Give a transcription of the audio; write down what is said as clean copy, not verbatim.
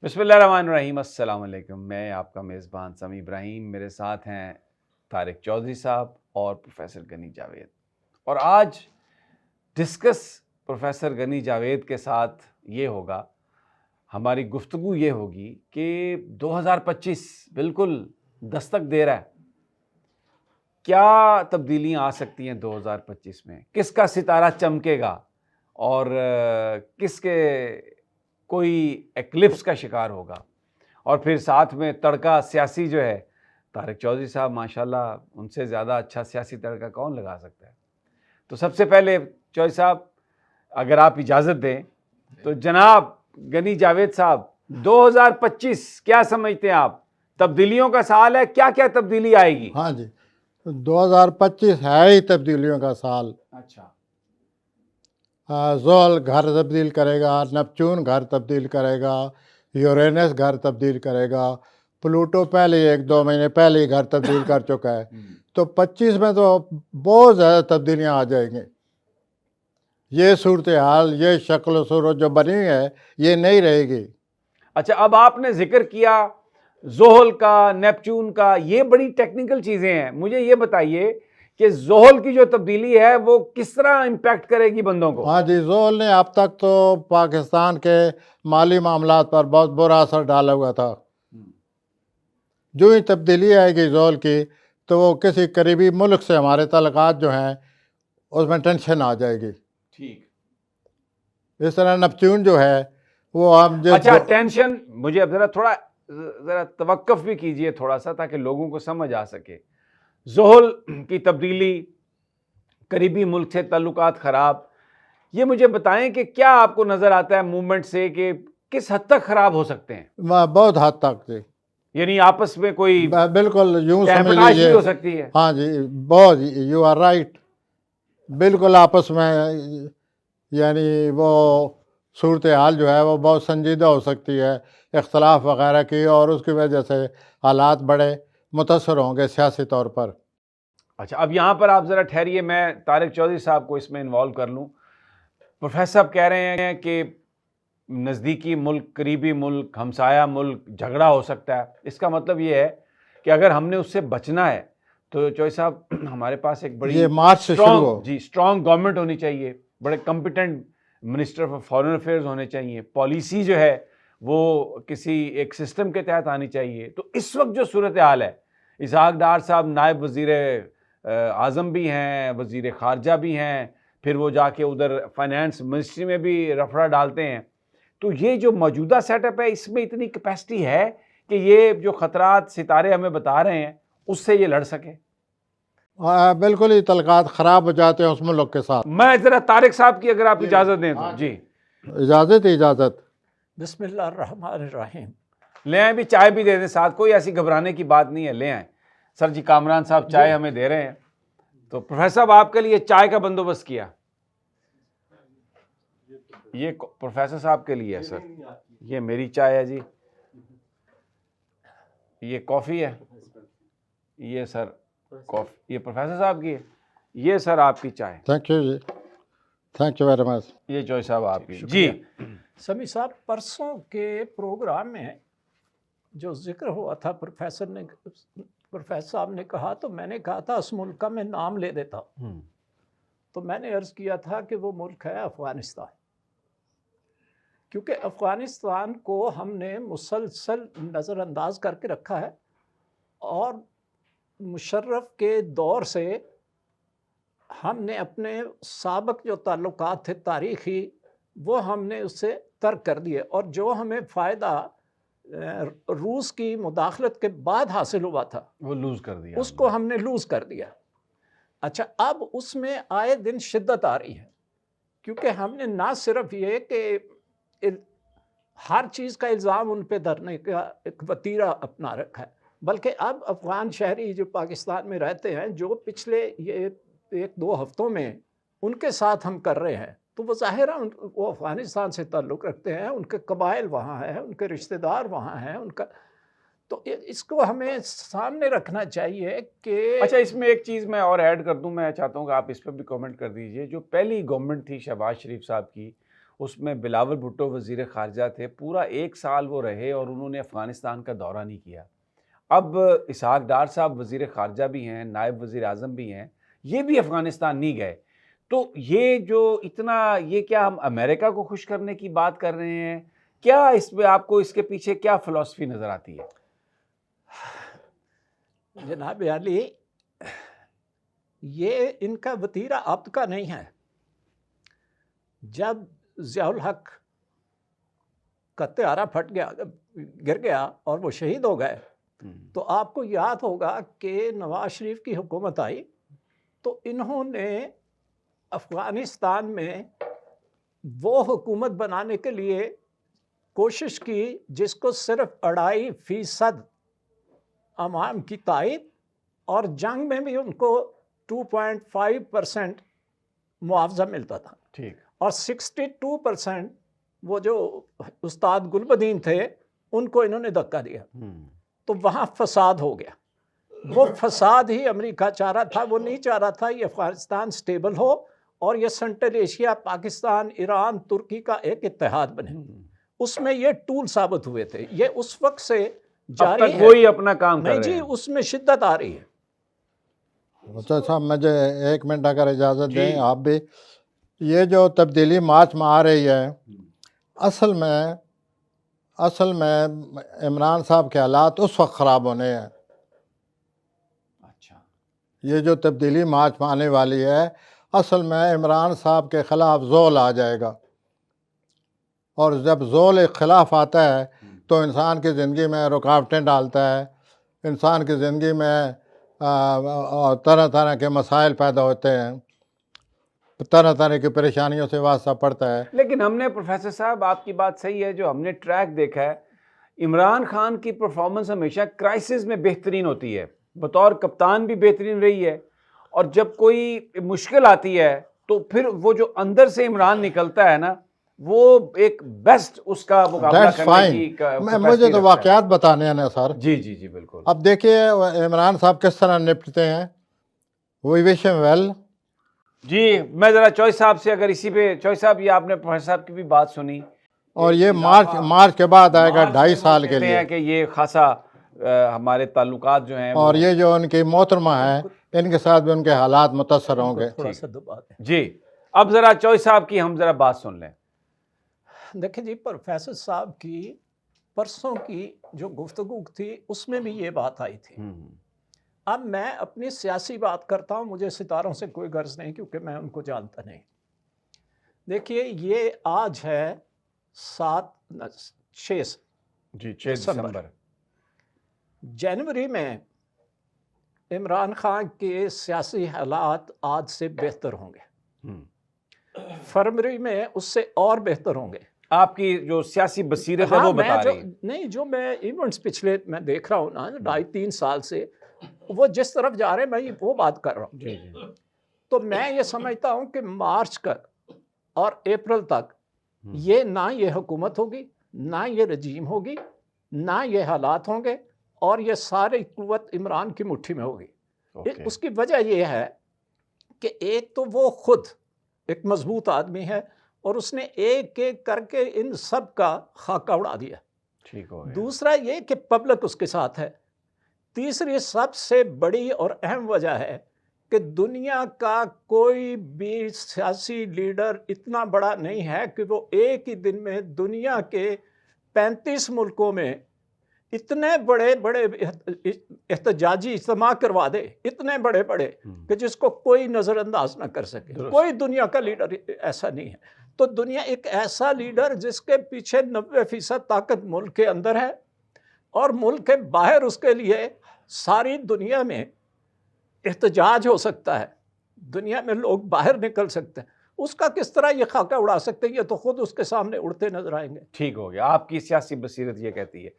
بسم اللہ الرحمن الرحیم۔ السلام علیکم۔ میں آپ کا میزبان سمیع ابراہیم، میرے ساتھ ہیں طارق چودھری صاحب اور پروفیسر غنی جاوید، اور آج ڈسکس پروفیسر غنی جاوید کے ساتھ یہ ہوگا، ہماری گفتگو یہ ہوگی کہ 2025 بالکل دستک دے رہا ہے، کیا تبدیلیاں آ سکتی ہیں 2025 میں، کس کا ستارہ چمکے گا اور کس کے کوئی ایکلپس کا شکار ہوگا، اور پھر ساتھ میں تڑکا سیاسی جو ہے، طارق چودھری صاحب ماشاءاللہ ان سے زیادہ اچھا سیاسی تڑکا کون لگا سکتا ہے۔ تو سب سے پہلے چودھری صاحب اگر آپ اجازت دیں تو جناب غنی جاوید صاحب، 2025 کیا سمجھتے ہیں آپ؟ تبدیلیوں کا سال ہے، کیا کیا تبدیلی آئے گی؟ ہاں جی، 2025 ہے ہی تبدیلیوں کا سال۔ اچھا، زحل گھر تبدیل کرے گا، نیپچون گھر تبدیل کرے گا، یورینس گھر تبدیل کرے گا، پلوٹو پہلے 1-2 مہینے پہلے ہی گھر تبدیل کر چکا ہے۔ تو 25 میں تو بہت زیادہ تبدیلیاں آ جائیں گی۔ یہ صورتحال، یہ شکل و صورت جو بنی ہے یہ نہیں رہے گی۔ اچھا، اب آپ نے ذکر کیا زحل کا، نیپچون کا، یہ بڑی ٹیکنیکل چیزیں ہیں، مجھے یہ بتائیے کہ زحل کی جو تبدیلی ہے وہ کس طرح امپیکٹ کرے گی بندوں کو؟ ہاں جی، زحل نے اب تک تو پاکستان کے مالی معاملات پر بہت برا اثر ڈالا ہوا تھا۔ جو ہی تبدیلی آئے گی زحل کی تو وہ کسی قریبی ملک سے ہمارے تعلقات جو ہیں اس میں ٹینشن آ جائے گی۔ ٹھیک۔ اس طرح نیپچون جو ہے وہ ہم اچھا، ٹینشن، مجھے اب ذرا توقف بھی کیجئے تھوڑا سا تاکہ لوگوں کو سمجھ آ سکے۔ زحل کی تبدیلی، قریبی ملک سے تعلقات خراب، یہ مجھے بتائیں کہ کیا آپ کو نظر آتا ہے موومنٹ سے کہ کس حد تک خراب ہو سکتے ہیں؟ بہت حد تک جی، یعنی آپس میں کوئی بالکل یوں سمجھ ٹہپٹاش بھی لیجیے۔ ہو سکتی ہے؟ ہاں جی، بہت، یو آر رائٹ، بالکل آپس میں یعنی وہ صورتحال جو ہے وہ بہت سنجیدہ ہو سکتی ہے اختلاف وغیرہ کی، اور اس کی وجہ سے حالات بڑے متاثر ہوں گے سیاسی طور پر۔ اچھا، اب یہاں پر آپ ذرا ٹھہریے، میں طارق چودھری صاحب کو اس میں انوالو کر لوں۔ پروفیسر صاحب کہہ رہے ہیں کہ نزدیکی ملک، قریبی ملک، ہمسایہ ملک جھگڑا ہو سکتا ہے۔ اس کا مطلب یہ ہے کہ اگر ہم نے اس سے بچنا ہے تو چودھری صاحب ہمارے پاس ایک بڑی یہ مارچ سے شروع ہو۔ اسٹرانگ گورنمنٹ ہونی چاہیے، بڑے competent minister of foreign affairs ہونے چاہیے، پالیسی جو ہے وہ کسی ایک سسٹم کے تحت آنی چاہیے۔ تو اس وقت جو صورتحال ہے، اسحاق ڈار صاحب نائب وزیر اعظم بھی ہیں، وزیر خارجہ بھی ہیں، پھر وہ جا کے ادھر فائنانس منسٹری میں بھی رفڑا ڈالتے ہیں۔ تو یہ جو موجودہ سیٹ اپ ہے، اس میں اتنی کیپیسٹی ہے کہ یہ جو خطرات ستارے ہمیں بتا رہے ہیں اس سے یہ لڑ سکے؟ بالکل ہی تعلقات خراب ہو جاتے ہیں اس ملک کے ساتھ۔ میں ذرا طارق صاحب کی اگر آپ اجازت دیں تو جی اجازت ہی اجازت۔ بسم اللہ الرحمن الرحیم۔ لے آئیں، بھی چائے بھی دے دیں ساتھ، کوئی ایسی گھبرانے کی بات نہیں ہے، لے آئیں۔ سر جی کامران صاحب چائے ہمیں دے رہے ہیں، تو پروفیسر صاحب آپ کے لیے چائے کا بندوبست کیا۔ یہ پروفیسر صاحب کے لیے ہے سر، یہ میری چائے ہے جی، یہ کافی ہے، یہ سر کافی، یہ پروفیسر صاحب کی ہے، یہ سر آپ کی چائے۔ Thank you ji, thank you very much. یہ چوہدری صاحب آپ کی جی۔ سمیع صاحب، پرسوں کے پروگرام میں جو ذکر ہوا تھا پروفیسر صاحب نے کہا، تو میں نے کہا تھا اس ملک کا میں نام لے دیتا ہوں، تو میں نے عرض کیا تھا کہ وہ ملک ہے افغانستان، کیونکہ افغانستان کو ہم نے مسلسل نظر انداز کر کے رکھا ہے، اور مشرف کے دور سے ہم نے اپنے سابق جو تعلقات تھے تاریخی، وہ ہم نے اس سے ترک کر دیے، اور جو ہمیں فائدہ روس کی مداخلت کے بعد حاصل ہوا تھا وہ لوز کر دیا، اس کو ہم نے لوز کر دیا۔ اچھا، اب اس میں آئے دن شدت آ رہی ہے، کیونکہ ہم نے نہ صرف یہ کہ ہر چیز کا الزام ان پہ دھرنے کا ایک وتیرہ اپنا رکھا ہے، بلکہ اب افغان شہری جو پاکستان میں رہتے ہیں، جو پچھلے یہ 1-2 ہفتوں میں ان کے ساتھ ہم کر رہے ہیں، تو وہ ظاہر ہے وہ افغانستان سے تعلق رکھتے ہیں، ان کے قبائل وہاں ہیں، ان کے رشتہ دار وہاں ہیں، ان کا، تو اس کو ہمیں سامنے رکھنا چاہیے کہ اچھا، اس میں ایک چیز میں اور ایڈ کر دوں، میں چاہتا ہوں کہ آپ اس پہ بھی کامنٹ کر دیجئے۔ جو پہلی گورنمنٹ تھی شہباز شریف صاحب کی، اس میں بلاول بھٹو وزیر خارجہ تھے، پورا 1 سال وہ رہے اور انہوں نے افغانستان کا دورہ نہیں کیا۔ اب اسحاق ڈار صاحب وزیر خارجہ بھی ہیں، نائب وزیر اعظم بھی ہیں، یہ بھی افغانستان نہیں گئے۔ تو یہ جو اتنا، یہ کیا ہم امریکہ کو خوش کرنے کی بات کر رہے ہیں؟ کیا اس میں آپ کو اس کے پیچھے کیا فلسفی نظر آتی ہے؟ جناب علی، یہ ان کا وتیرہ اب کا نہیں ہے۔ جب ضیاء الحق کا طیارہ پھٹ گیا، گر گیا اور وہ شہید ہو گئے، تو آپ کو یاد ہوگا کہ نواز شریف کی حکومت آئی تو انہوں نے افغانستان میں وہ حکومت بنانے کے لیے کوشش کی جس کو صرف 2.5% عوام کی تائید، اور جنگ میں بھی ان کو 2.5% معاوضہ ملتا تھا، ٹھیک، اور 62% وہ جو استاد گلبدین تھے ان کو انہوں نے دھکا دیا، تو وہاں فساد ہو گیا۔ وہ فساد ہی امریکہ چاہ رہا تھا، وہ نہیں چاہ رہا تھا یہ افغانستان سٹیبل ہو اور یہ سینٹرل ایشیا، پاکستان، ایران، ترکی کا ایک اتحاد بنے۔ اس میں یہ ٹول ثابت ہوئے تھے، یہ اس وقت سے اب جاری تک ہے۔ وہی اپنا کام کر نہیں رہے جی، ہیں۔ اس میں شدت آ رہی ہے۔ استاد صاحب مجھے 1 منٹ اگر اجازت جی۔ دیں آپ بھی، یہ جو تبدیلی مارچ میں آ رہی ہے، اصل میں عمران صاحب کے حالات اس وقت خراب ہونے ہیں۔ اچھا، یہ جو تبدیلی مارچ میں آنے والی ہے، اصل میں عمران صاحب کے خلاف زول آ جائے گا، اور جب زول ایک خلاف آتا ہے تو انسان کی زندگی میں رکاوٹیں ڈالتا ہے، انسان کی زندگی میں طرح طرح کے مسائل پیدا ہوتے ہیں، طرح طرح کی پریشانیوں سے واسطہ پڑتا ہے۔ لیکن ہم نے پروفیسر صاحب، آپ کی بات صحیح ہے، جو ہم نے ٹریک دیکھا ہے، عمران خان کی پرفارمنس ہمیشہ کرائسس میں بہترین ہوتی ہے، بطور کپتان بھی بہترین رہی ہے، اور جب کوئی مشکل آتی ہے تو پھر وہ جو اندر سے عمران نکلتا ہے نا، وہ ایک بیسٹ اس کا مقابلہ That's کرنے fine۔ کی مجھے capacity تو رکھتا ہے۔ واقعات بتانے ہیں نا سر۔ جی جی جی بالکل۔ اب دیکھیے عمران صاحب کس طرح نپٹتے ہیں، وی وش ہم ویل۔ جی، میں ذرا چوئی صاحب سے، اگر اسی پہ، چوئی صاحب یہ آپ نے پروفیسر صاحب کی بھی بات سنی، اور یہ مارچ کے بعد آئے گا 2.5 سال کے کہتے لیے، ہیں کہ یہ خاصا ہمارے تعلقات جو ہیں اور یہ جو ان کی محترمہ ہیں ان کے ساتھ بھی ان کے حالات متاثر ہوں گے۔ تھوڑا سا دبا دیں۔ جی، اب ذرا چوئی صاحب کی ہم ذرا بات سن لیں۔ دیکھیں جی، پروفیسر صاحب کی پرسوں کی جو گفتگو تھی اس میں بھی یہ بات آئی تھی۔ اب میں اپنی سیاسی بات کرتا ہوں، مجھے ستاروں سے کوئی غرض نہیں کیونکہ میں ان کو جانتا نہیں۔ دیکھیے، یہ آج ہے 6 جی، 6 دسمبر۔ جنوری میں عمران خان کے سیاسی حالات آج سے بہتر ہوں گے، فروری میں اس سے اور بہتر ہوں گے۔ آپ کی جو سیاسی بصیرت ہے وہ بتا رہی ہے۔ نہیں، جو میں ایونٹس پچھلے میں دیکھ رہا ہوں نا 2.5-3 سال سے، وہ جس طرف جا رہے ہیں میں وہ بات کر رہا ہوں۔ جی جی، تو میں یہ سمجھتا ہوں کہ مارچ کا اور اپریل تک یہ نہ یہ حکومت ہوگی، نہ یہ رجیم ہوگی، نہ یہ حالات ہوں گے، اور یہ ساری قوت عمران کی مٹھی میں ہوگی۔ اس کی وجہ یہ ہے کہ ایک تو وہ خود ایک مضبوط آدمی ہے اور اس نے ایک ایک کر کے ان سب کا خاکہ اڑا دیا۔ ٹھیک ہو گیا۔ دوسرا یہ کہ پبلک اس کے ساتھ ہے۔ تیسری سب سے بڑی اور اہم وجہ ہے کہ دنیا کا کوئی بھی سیاسی لیڈر اتنا بڑا نہیں ہے کہ وہ ایک ہی دن میں دنیا کے 35 ملکوں میں اتنے بڑے بڑے احتجاجی اجتماع کروا دے، اتنے بڑے بڑے کہ جس کو کوئی نظر انداز نہ کر سکے۔ کوئی دنیا کا لیڈر ایسا نہیں ہے۔ تو دنیا ایک ایسا لیڈر جس کے پیچھے 90% طاقت ملک کے اندر ہے اور ملک کے باہر اس کے لیے ساری دنیا میں احتجاج ہو سکتا ہے، دنیا میں لوگ باہر نکل سکتے ہیں، اس کا کس طرح یہ خاکہ اڑا سکتے ہیں؟ یہ تو خود اس کے سامنے اڑتے نظر آئیں گے۔ ٹھیک ہو گیا، آپ کی سیاسی بصیرت یہ کہتی ہے۔